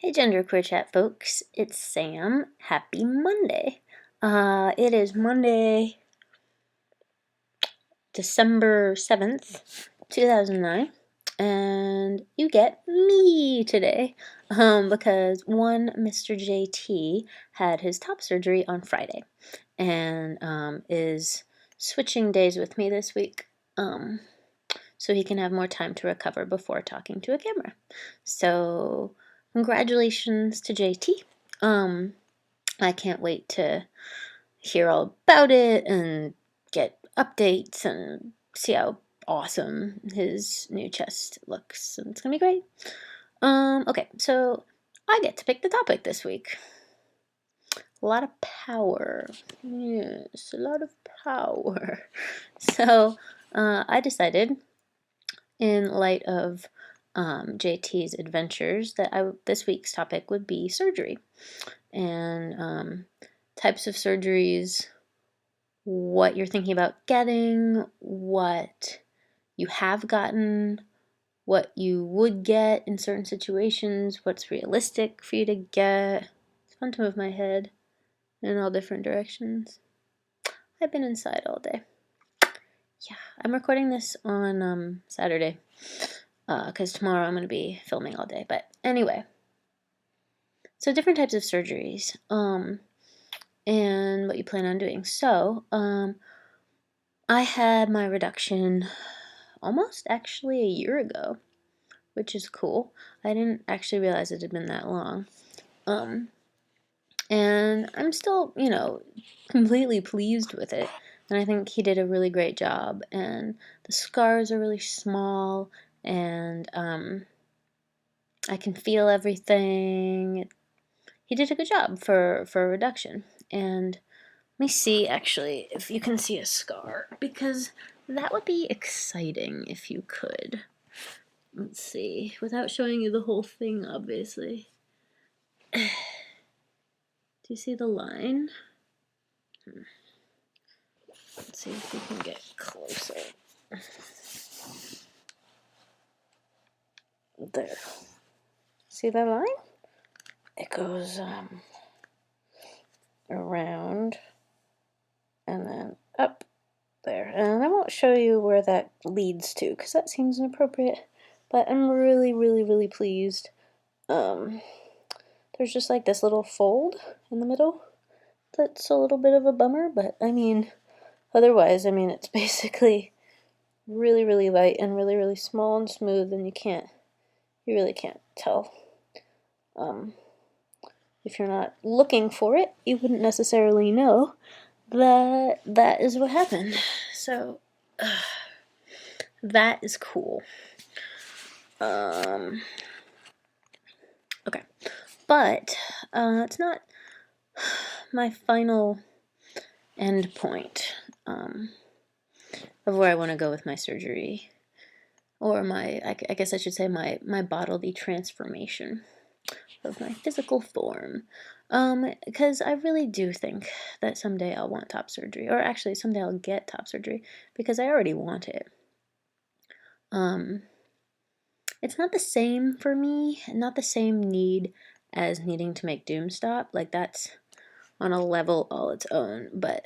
Hey GenderqueerChat folks, it's Sam. Happy Monday. It is Monday, December 7th, 2009, and you get me today, because one Mr. JT had his top surgery on Friday, and is switching days with me this week, so he can have more time to recover before talking to a camera. So, congratulations to JT. I can't wait to hear all about it and get updates and see how awesome his new chest looks. And it's gonna be great. Okay, so I get to pick the topic this week. A lot of power. Yes, a lot of power. So I decided, in light of JT's adventures, that this week's topic would be surgery and types of surgeries, what you're thinking about getting, what you have gotten, what you would get in certain situations, what's realistic for you to get. It's fun to move my head in all different directions. I've been inside all day. Yeah, I'm recording this on Saturday, because tomorrow I'm going to be filming all day. But anyway, so different types of surgeries, and what you plan on doing. So, I had my reduction almost actually a year ago, which is cool. I didn't actually realize it had been that long. And I'm still, completely pleased with it. And I think he did a really great job. And the scars are really small, and I can feel everything. He did a good job for a reduction. And let me see, actually, if you can see a scar, because that would be exciting if you could. Let's see, without showing you the whole thing, obviously. Do you see the line? Let's see if we can get closer. There. See that line? It goes around and then up there. And I won't show you where that leads to, because that seems inappropriate. But I'm really, really, really pleased. There's just like this little fold in the middle. That's a little bit of a bummer, but I mean, otherwise, it's basically really, really light and really, really small and smooth, and you really can't tell. If you're not looking for it, you wouldn't necessarily know that that is what happened. So, that is cool. Okay. But, it's not my final end point of where I want to go with my surgery, or I guess I should say my bodily transformation of my physical form, because I really do think that someday I'll want top surgery, or actually someday I'll get top surgery, because I already want it. It's not the same for me, not the same need as needing to make Doom stop, like that's on a level all its own, but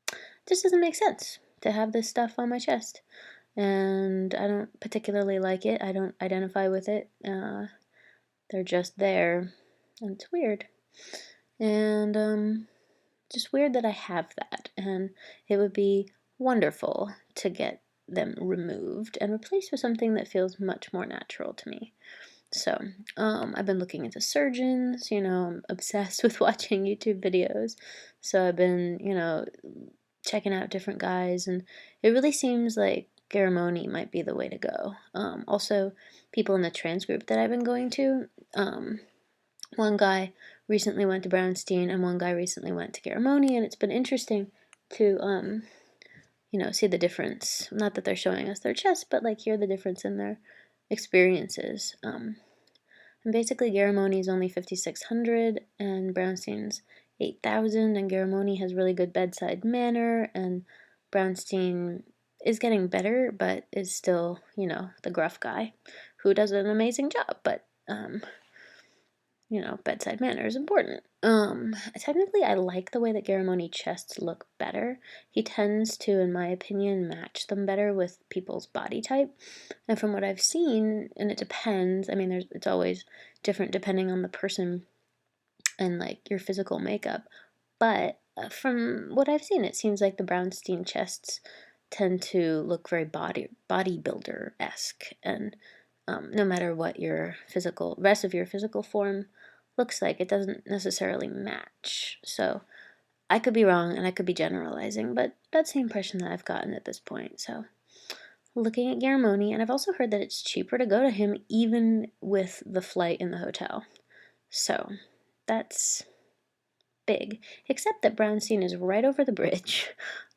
it just doesn't make sense to have this stuff on my chest, and I don't particularly like it. I don't identify with it. They're just there, and it's weird, and just weird that I have that, and it would be wonderful to get them removed and replaced with something that feels much more natural to me. So, I've been looking into surgeons, I'm obsessed with watching YouTube videos, so I've been, checking out different guys, and it really seems like garramone might be the way to go. Also, people in the trans group that I've been going to, one guy recently went to Brownstein, and one guy recently went to garramone, and it's been interesting to, see the difference. Not that they're showing us their chest, but like hear the difference in their experiences. And basically garramone is only 5,600 and Brownstein's 8,000, and garramone has really good bedside manner, and Brownstein is getting better, but is still, you know, the gruff guy who does an amazing job, but, you know, bedside manner is important. Technically, I like the way that garramone chests look better. He tends to, in my opinion, match them better with people's body type. And from what I've seen, and it depends, I mean, it's always different depending on the person and like your physical makeup. But from what I've seen, it seems like the Brownstein chests tend to look very bodybuilder-esque, and no matter what your rest of your physical form looks like, it doesn't necessarily match. So I could be wrong and I could be generalizing, but that's the impression that I've gotten at this point. So looking at garramone, and I've also heard that it's cheaper to go to him even with the flight in the hotel. So that's big, except that Brownstein is right over the bridge.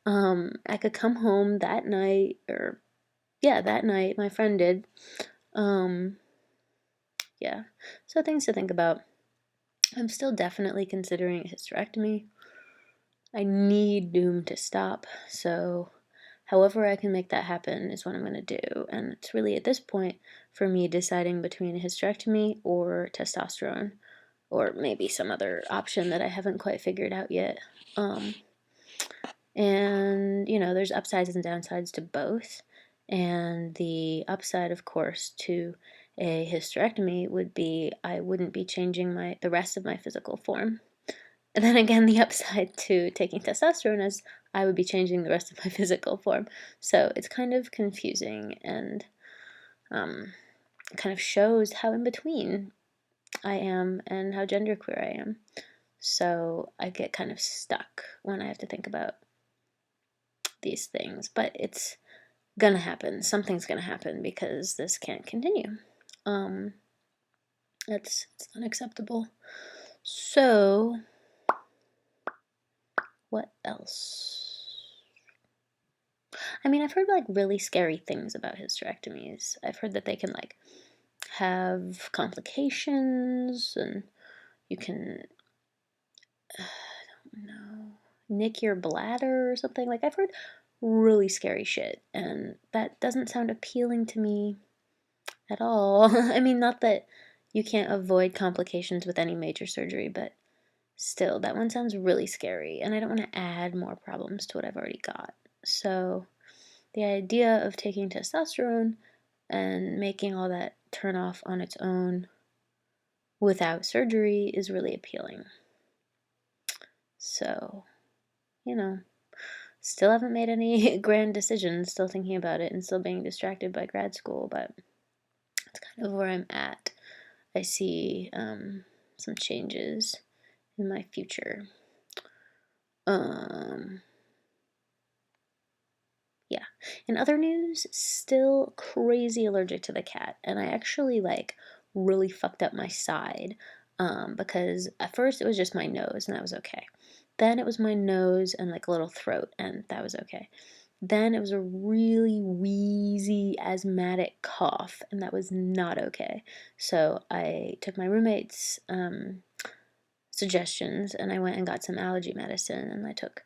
I could come home that night, or yeah, that night, my friend did. Yeah, so things to think about. I'm still definitely considering a hysterectomy. I need Doom to stop, so however I can make that happen is what I'm going to do. And it's really at this point for me deciding between a hysterectomy or testosterone, or maybe some other option that I haven't quite figured out yet. And, you know, there's upsides and downsides to both. And the upside, of course, to a hysterectomy would be I wouldn't be changing the rest of my physical form. And then again, the upside to taking testosterone is I would be changing the rest of my physical form. So it's kind of confusing, and kind of shows how in between I am and how genderqueer I am. So I get kind of stuck when I have to think about these things, but it's gonna happen. Something's gonna happen because this can't continue. It's unacceptable. So what else? I mean, I've heard like really scary things about hysterectomies. I've heard that they can like have complications, and you can, I don't know, nick your bladder or something. Like, I've heard really scary shit, and that doesn't sound appealing to me at all. I mean, not that you can't avoid complications with any major surgery, but still, that one sounds really scary, and I don't want to add more problems to what I've already got. So the idea of taking testosterone and making all that turn off on its own without surgery is really appealing. So, you know, still haven't made any grand decisions, still thinking about it and still being distracted by grad school, but that's kind of where I'm at. I see some changes in my future. Yeah. In other news, still crazy allergic to the cat, and I actually like really fucked up my side, because at first it was just my nose and that was okay. Then it was my nose and like a little throat, and that was okay. Then it was a really wheezy asthmatic cough, and that was not okay. So I took my roommate's suggestions, and I went and got some allergy medicine, and I took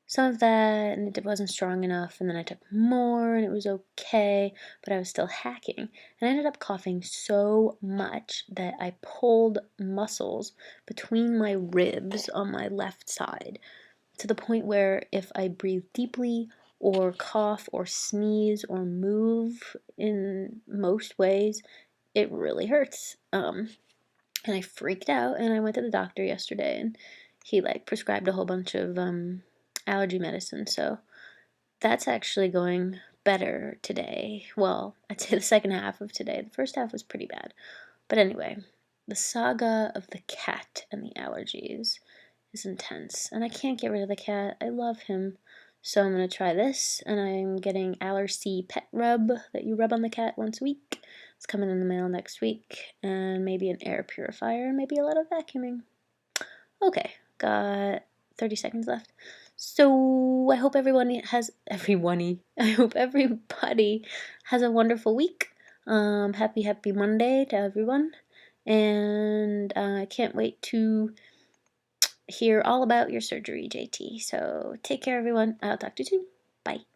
some of that, and it wasn't strong enough, and then I took more, and it was okay, but I was still hacking, and I ended up coughing so much that I pulled muscles between my ribs on my left side, to the point where if I breathe deeply, or cough, or sneeze, or move in most ways, it really hurts. And I freaked out, and I went to the doctor yesterday, and he like prescribed a whole bunch of allergy medicine. So that's actually going better today. Well, I'd say the second half of today. The first half was pretty bad. But anyway, the saga of the cat and the allergies is intense, and I can't get rid of the cat. I love him. So I'm going to try this, and I'm getting Allercy Pet Rub that you rub on the cat once a week. It's coming in the mail next week, and maybe an air purifier, maybe a lot of vacuuming. Okay, got 30 seconds left. So I hope I hope everybody has a wonderful week. Happy Monday to everyone, and I can't wait to hear all about your surgery, JT. So take care, everyone. I'll talk to you soon. Bye.